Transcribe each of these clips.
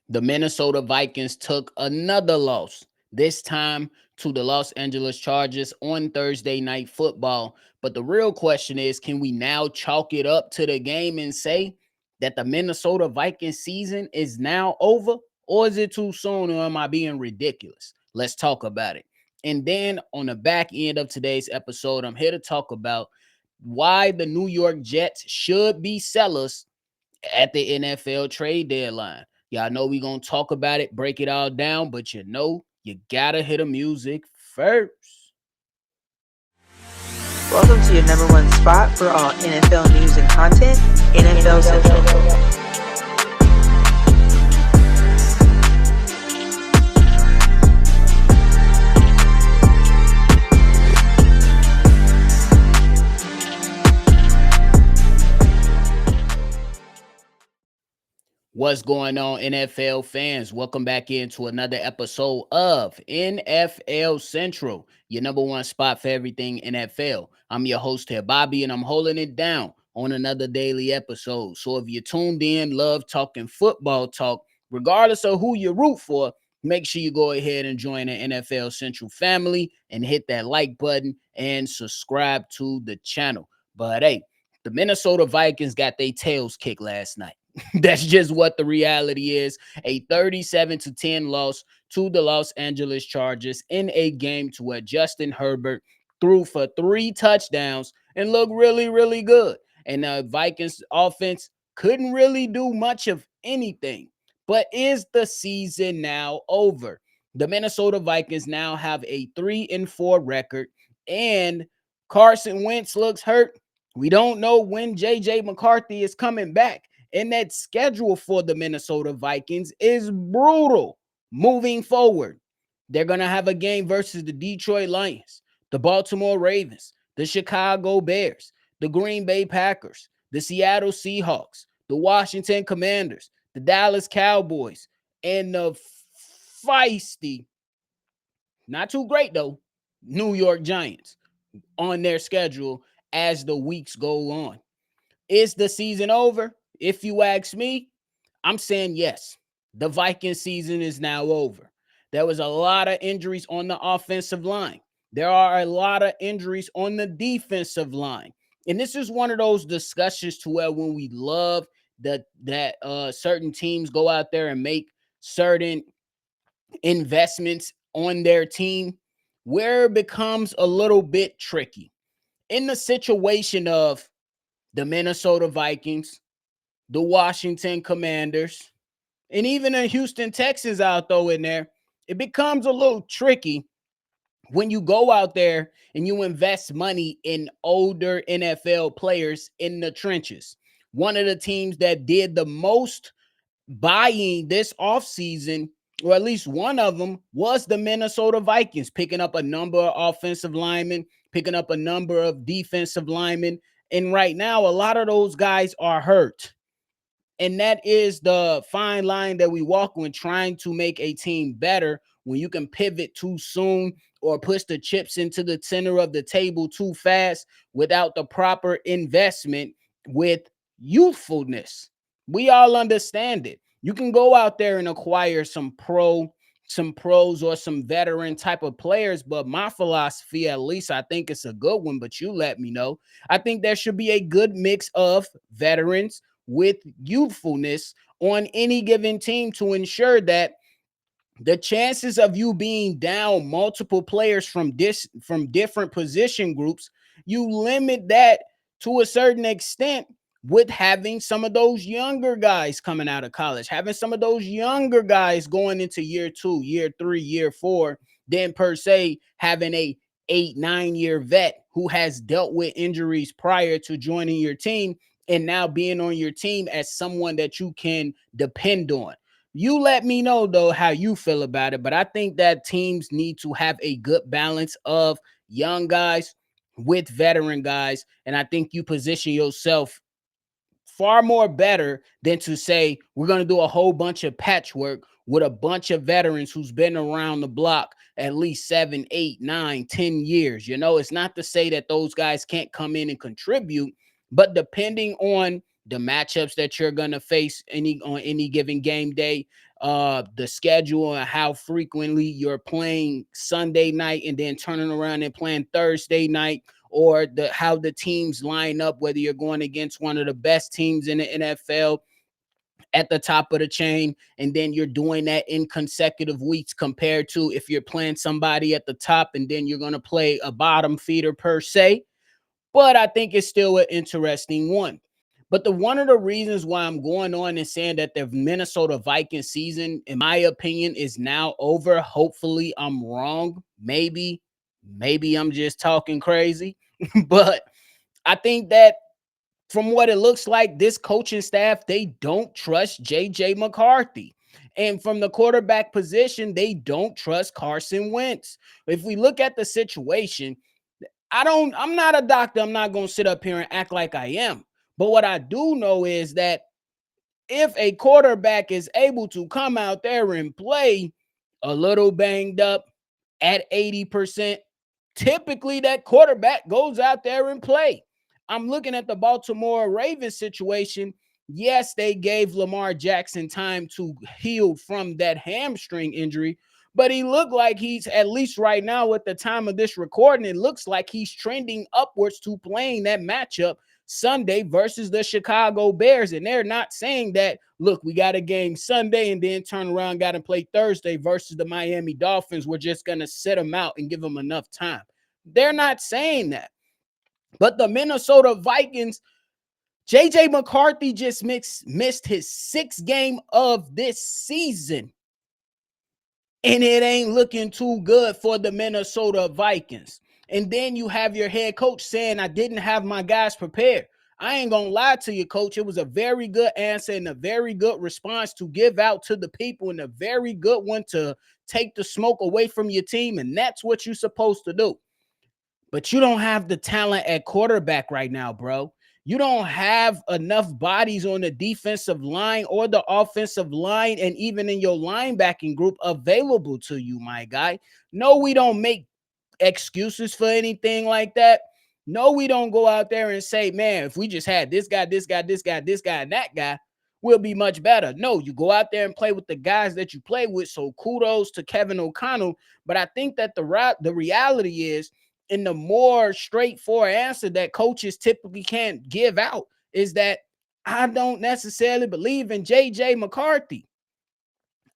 The Minnesota Vikings took another loss, this time to the Los Angeles Chargers on Thursday Night Football. But the real question is, can we now chalk it up to the game and say that the Minnesota Vikings season is now over? Or is it too soon, or am I being ridiculous? Let's talk about it. And then on the back end of today's episode, I'm here to talk about why the New York Jets should be sellers at the NFL trade deadline. Y'all know we gonna talk about it, break it all down, but you gotta hit the music first. Welcome to your number one spot for all NFL news and content, NFL Central. What's going on, NFL fans? Welcome back into another episode of NFL Central, your number one spot for everything NFL. I'm your host here, Bobby, and I'm holding it down on another daily episode. So if you're tuned in, love talking football talk, regardless of who you root for, make sure you go ahead and join the NFL Central family and hit that like button and subscribe to the channel. But hey, the Minnesota Vikings got their tails kicked last night. That's just what the reality is. A 37-10 loss to the Los Angeles Chargers in a game to where Justin Herbert threw for 3 touchdowns and looked really, really good. And the Vikings offense couldn't really do much of anything. But is the season now over? The Minnesota Vikings now have a 3-4 record, and Carson Wentz looks hurt. We don't know when JJ McCarthy is coming back. And that schedule for the Minnesota Vikings is brutal moving forward. They're going to have a game versus the Detroit Lions, the Baltimore Ravens, the Chicago Bears, the Green Bay Packers, the Seattle Seahawks, the Washington Commanders, the Dallas Cowboys, and the feisty, not too great though, New York Giants on their schedule as the weeks go on. Is the season over? If you ask me, I'm saying yes. The Viking season is now over. There was a lot of injuries on the offensive line. There are a lot of injuries on the defensive line. And this is one of those discussions to where when we love that certain teams go out there and make certain investments on their team, where it becomes a little bit tricky. In the situation of the Minnesota Vikings, the Washington Commanders, and even the Houston Texans out though in there, it becomes a little tricky when you go out there and you invest money in older NFL players in the trenches. One of the teams that did the most buying this offseason, or at least one of them, was the Minnesota Vikings, picking up a number of offensive linemen, picking up a number of defensive linemen. And right now, a lot of those guys are hurt. And that is the fine line that we walk when trying to make a team better, when you can pivot too soon or push the chips into the center of the table too fast without the proper investment with youthfulness. We all understand it. You can go out there and acquire some pros or some veteran type of players, but my philosophy, at least I think it's a good one, but you let me know. I think there should be a good mix of veterans with youthfulness on any given team to ensure that the chances of you being down multiple players from different position groups, you limit that to a certain extent with having some of those younger guys coming out of college, having some of those younger guys going into year 2, year 3, year 4, than per se having a 8-9 year vet who has dealt with injuries prior to joining your team and now being on your team as someone that you can depend on. You let me know, though, how you feel about it. But I think that teams need to have a good balance of young guys with veteran guys. And I think you position yourself far more better than to say we're going to do a whole bunch of patchwork with a bunch of veterans who's been around the block at least 7, 8, 9, 10 years. You know, it's not to say that those guys can't come in and contribute, but depending on the matchups that you're gonna face on any given game day, the schedule and how frequently you're playing Sunday night and then turning around and playing Thursday night, or the how the teams line up, whether you're going against one of the best teams in the NFL at the top of the chain, and then you're doing that in consecutive weeks, compared to if you're playing somebody at the top and then you're going to play a bottom feeder per se. But I think it's still an interesting one. But the one of the reasons why I'm going on and saying that the Minnesota Vikings season, in my opinion, is now over. Hopefully, I'm wrong. Maybe I'm just talking crazy. But I think that from what it looks like, this coaching staff, they don't trust JJ McCarthy. And from the quarterback position, they don't trust Carson Wentz. If we look at the situation, I'm not a doctor. I'm not going to sit up here and act like I am. But what I do know is that if a quarterback is able to come out there and play a little banged up at 80%, typically that quarterback goes out there and play. I'm looking at the Baltimore Ravens situation. Yes, they gave Lamar Jackson time to heal from that hamstring injury, but he looked like he's, at least right now at the time of this recording, it looks like he's trending upwards to playing that matchup Sunday versus the Chicago Bears. And they're not saying that, look, we got a game Sunday and then turn around, got to play Thursday versus the Miami Dolphins. We're just going to sit them out and give them enough time. They're not saying that. But the Minnesota Vikings, JJ McCarthy just missed his sixth game of this season. And it ain't looking too good for the Minnesota Vikings. And then you have your head coach saying, I didn't have my guys prepared. I ain't going to lie to you, coach. It was a very good answer and a very good response to give out to the people, and a very good one to take the smoke away from your team. And that's what you're supposed to do. But you don't have the talent at quarterback right now, bro. You don't have enough bodies on the defensive line or the offensive line, and even in your linebacking group available to you, my guy. No, we don't make excuses for anything like that. No, we don't go out there and say, man, if we just had this guy, this guy, this guy, this guy, and that guy, we'll be much better. No, you go out there and play with the guys that you play with. So kudos to Kevin O'Connell. But I think that the reality is, in the more straightforward answer that coaches typically can't give out, is that I don't necessarily believe in JJ McCarthy.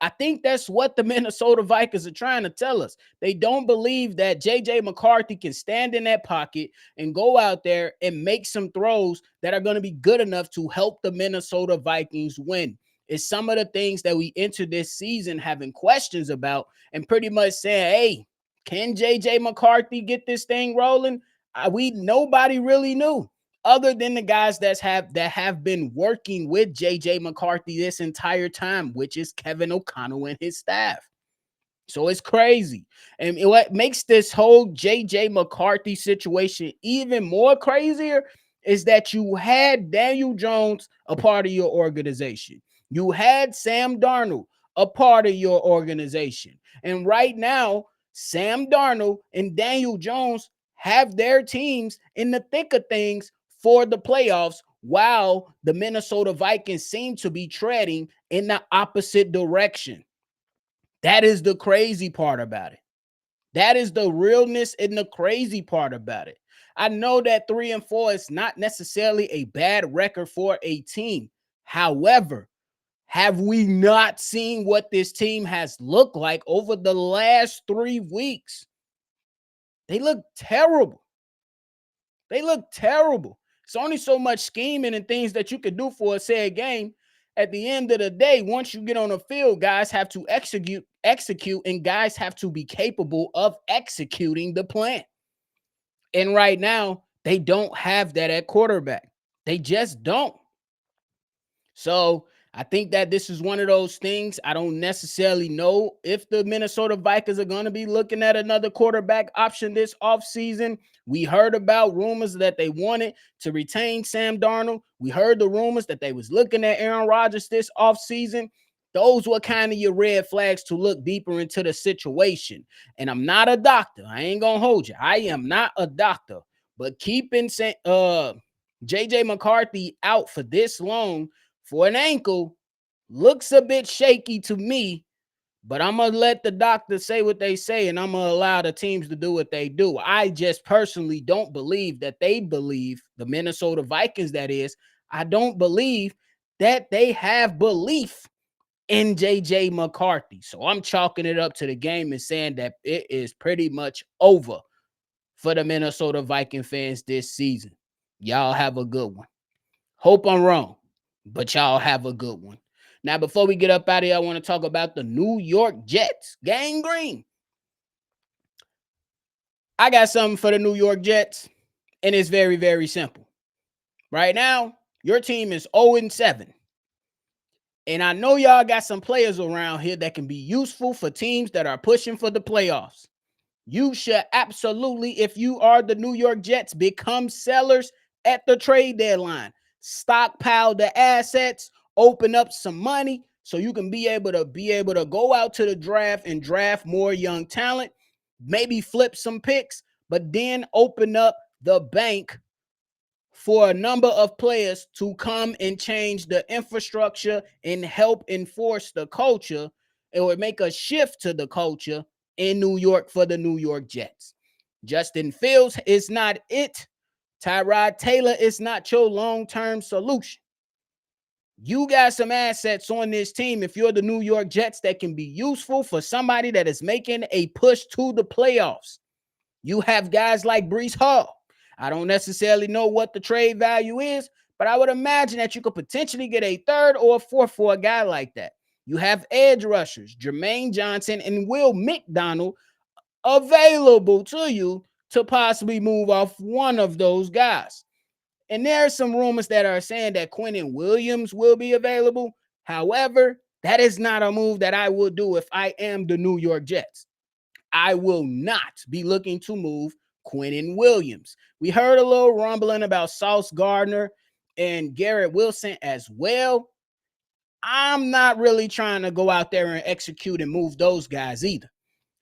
I think that's what the Minnesota Vikings are trying to tell us. They don't believe that JJ McCarthy can stand in that pocket and go out there and make some throws that are going to be good enough to help the Minnesota Vikings win. It's some of the things that we entered this season having questions about, and pretty much saying, hey, can JJ McCarthy get this thing rolling? Nobody really knew, other than the guys that have been working with JJ McCarthy this entire time, which is Kevin O'Connell and his staff. So it's crazy. And what makes this whole JJ McCarthy situation even more crazier is that you had Daniel Jones a part of your organization. You had Sam Darnold a part of your organization. And right now, Sam Darnold and Daniel Jones have their teams in the thick of things for the playoffs, while the Minnesota Vikings seem to be treading in the opposite direction. That is the crazy part about it. That is the realness and the crazy part about it. I know that 3-4 is not necessarily a bad record for a team. However, have we not seen what this team has looked like over the last 3 weeks? They look terrible. They look terrible. It's only so much scheming and things that you could do for a said game. At the end of the day, once you get on the field, guys have to execute, and guys have to be capable of executing the plan. And right now, they don't have that at quarterback. They just don't. So I think that this is one of those things. I don't necessarily know if the Minnesota Vikings are going to be looking at another quarterback option this offseason. We heard about rumors that they wanted to retain Sam Darnold. We heard the rumors that they was looking at Aaron Rodgers this offseason. Those were kind of your red flags to look deeper into the situation. And I'm not a doctor. I ain't going to hold you. I am not a doctor. But keeping JJ McCarthy out for this long for an ankle looks a bit shaky to me, but I'm going to let the doctors say what they say, and I'm going to allow the teams to do what they do. I just personally don't believe that they believe, the Minnesota Vikings, that is, I don't believe that they have belief in JJ McCarthy. So I'm chalking it up to the game and saying that it is pretty much over for the Minnesota Viking fans this season. Y'all have a good one. Hope I'm wrong, but y'all have a good one. Now, before we get up out of here, I want to talk about the New York Jets. Gang green. I got something for the New York Jets, and it's very, very simple. Right now, your team is 0-7. And I know y'all got some players around here that can be useful for teams that are pushing for the playoffs. You should absolutely, if you are the New York Jets, become sellers at the trade deadline. Stockpile the assets, open up some money so you can be able to go out to the draft and draft more young talent, maybe flip some picks, but then open up the bank for a number of players to come and change the infrastructure and help enforce the culture. It would make a shift to the culture in New York for the New York Jets. Justin Fields is not it. Tyrod Taylor is not your long-term solution. You got some assets on this team if you're the New York Jets that can be useful for somebody that is making a push to the playoffs. You have guys like Breece Hall. I don't necessarily know what the trade value is, but I would imagine that you could potentially get a third or a fourth for a guy like that. You have edge rushers, Jermaine Johnson and Will McDonald, available to you to possibly move off one of those guys. And there are some rumors that are saying that Quinnen Williams will be available. However, that is not a move that I would do if I am the New York Jets. I will not be looking to move Quinnen Williams. We heard a little rumbling about Sauce Gardner and Garrett Wilson as well. I'm not really trying to go out there and execute and move those guys either.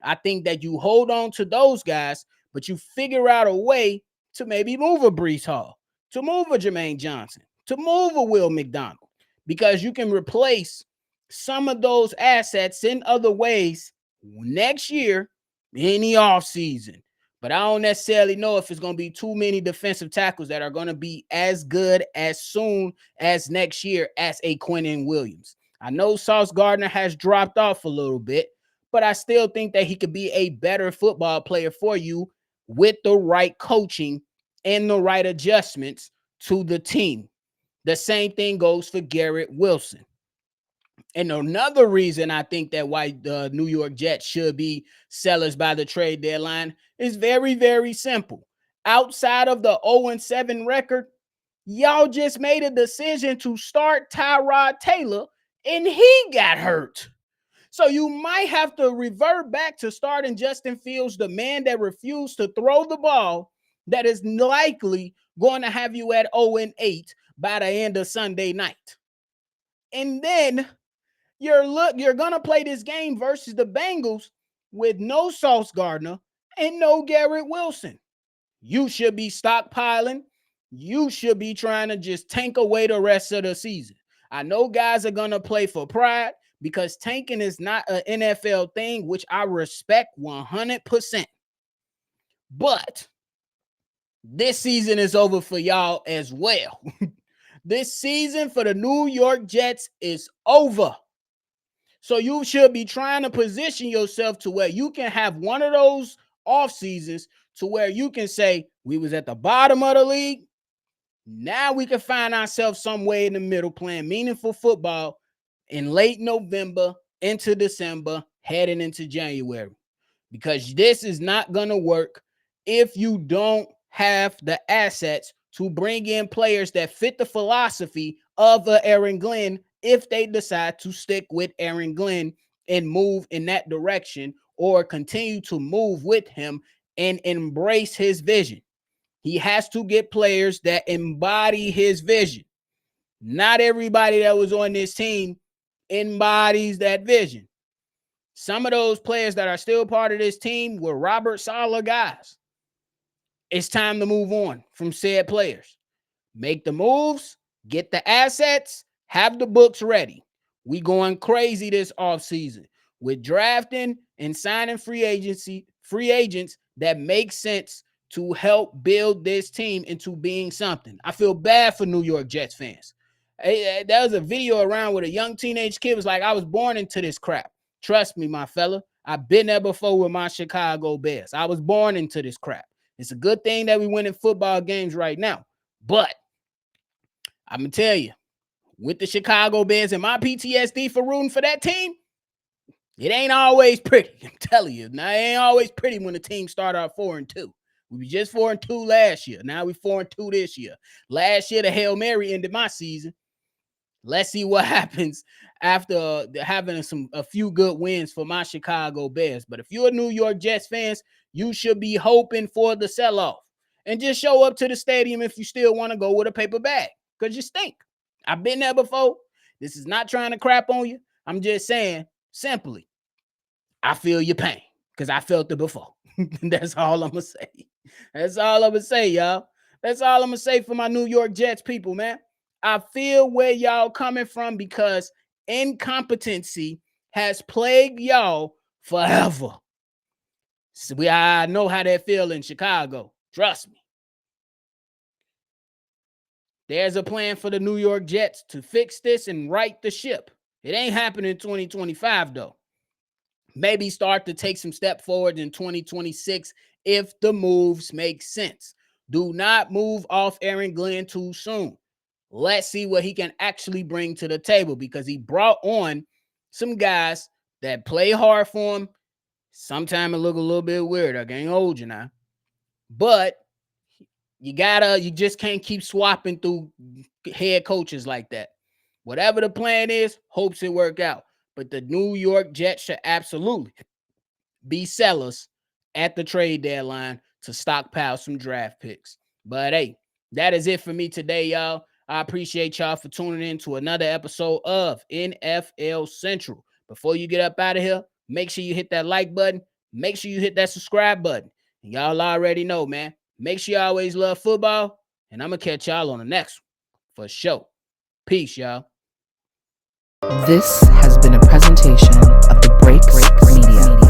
I think that you hold on to those guys, but you figure out a way to maybe move a Breece Hall, to move a Jermaine Johnson, to move a Will McDonald, because you can replace some of those assets in other ways next year in the offseason. But I don't necessarily know if it's going to be too many defensive tackles that are going to be as good as soon as next year as a Quinnen Williams. I know Sauce Gardner has dropped off a little bit, but I still think that he could be a better football player for you with the right coaching and the right adjustments to the team. The same thing goes for Garrett Wilson. And another reason I think that why the New York Jets should be sellers by the trade deadline is very, very simple. Outside of the 0-7 record, y'all just made a decision to start Tyrod Taylor and he got hurt. So you might have to revert back to starting Justin Fields, the man that refused to throw the ball, that is likely going to have you at 0-8 by the end of Sunday night. And then you're gonna play this game versus the Bengals with no Sauce Gardner and no Garrett Wilson. You should be stockpiling. You should be trying to just tank away the rest of the season. I know guys are gonna play for pride because tanking is not an NFL thing, which I respect 100%. But this season is over for y'all as well. This season for the New York Jets is over. So you should be trying to position yourself to where you can have one of those off seasons to where you can say, we was at the bottom of the league. Now we can find ourselves somewhere in the middle playing meaningful football in late November into December, heading into January. Because this is not going to work if you don't have the assets to bring in players that fit the philosophy of Aaron Glenn if they decide to stick with Aaron Glenn and move in that direction or continue to move with him and embrace his vision. He has to get players that embody his vision. Not everybody that was on this team embodies that vision. Some of those players that are still part of this team were Robert Saleh guys. It's time to move on from said players. Make the moves, get the assets, have the books ready. We going crazy this offseason with drafting and signing free agents that make sense to help build this team into being something. I feel bad for New York Jets fans. There was a video around with a young teenage kid was like, I was born into this crap. Trust me, my fella. I've been there before with my Chicago Bears. I was born into this crap. It's a good thing that we winning football games right now. But I'm going to tell you, with the Chicago Bears and my PTSD for rooting for that team, it ain't always pretty. I'm telling you. Now, it ain't always pretty when the team start out 4-2. We were just 4-2 last year. Now we 4-2 this year. Last year, the Hail Mary ended my season. Let's see what happens after having a few good wins for my Chicago Bears. But if you're a New York Jets fans, you should be hoping for the sell-off. And just show up to the stadium if you still want to go with a paper bag, because you stink. I've been there before. This is not trying to crap on you. I'm just saying, simply, I feel your pain because I felt it before. That's all I'm going to say. That's all I'm going to say, y'all. That's all I'm going to say for my New York Jets people, man. I feel where y'all coming from because incompetency has plagued y'all forever. So I know how that feel in Chicago. Trust me. There's a plan for the New York Jets to fix this and right the ship. It ain't happening in 2025, though. Maybe start to take some step forward in 2026 if the moves make sense. Do not move off Aaron Glenn too soon. Let's see what he can actually bring to the table because he brought on some guys that play hard for him. Sometimes it look a little bit weird. I ain't hold you now. But you just can't keep swapping through head coaches like that. Whatever the plan is, hopes it work out. But the New York Jets should absolutely be sellers at the trade deadline to stockpile some draft picks. But hey, that is it for me today, y'all. I appreciate y'all for tuning in to another episode of NFL Central. Before you get up out of here, make sure you hit that like button. Make sure you hit that subscribe button. And y'all already know, man. Make sure you always love football. And I'm going to catch y'all on the next one for sure. Peace, y'all. This has been a presentation of the Break Media.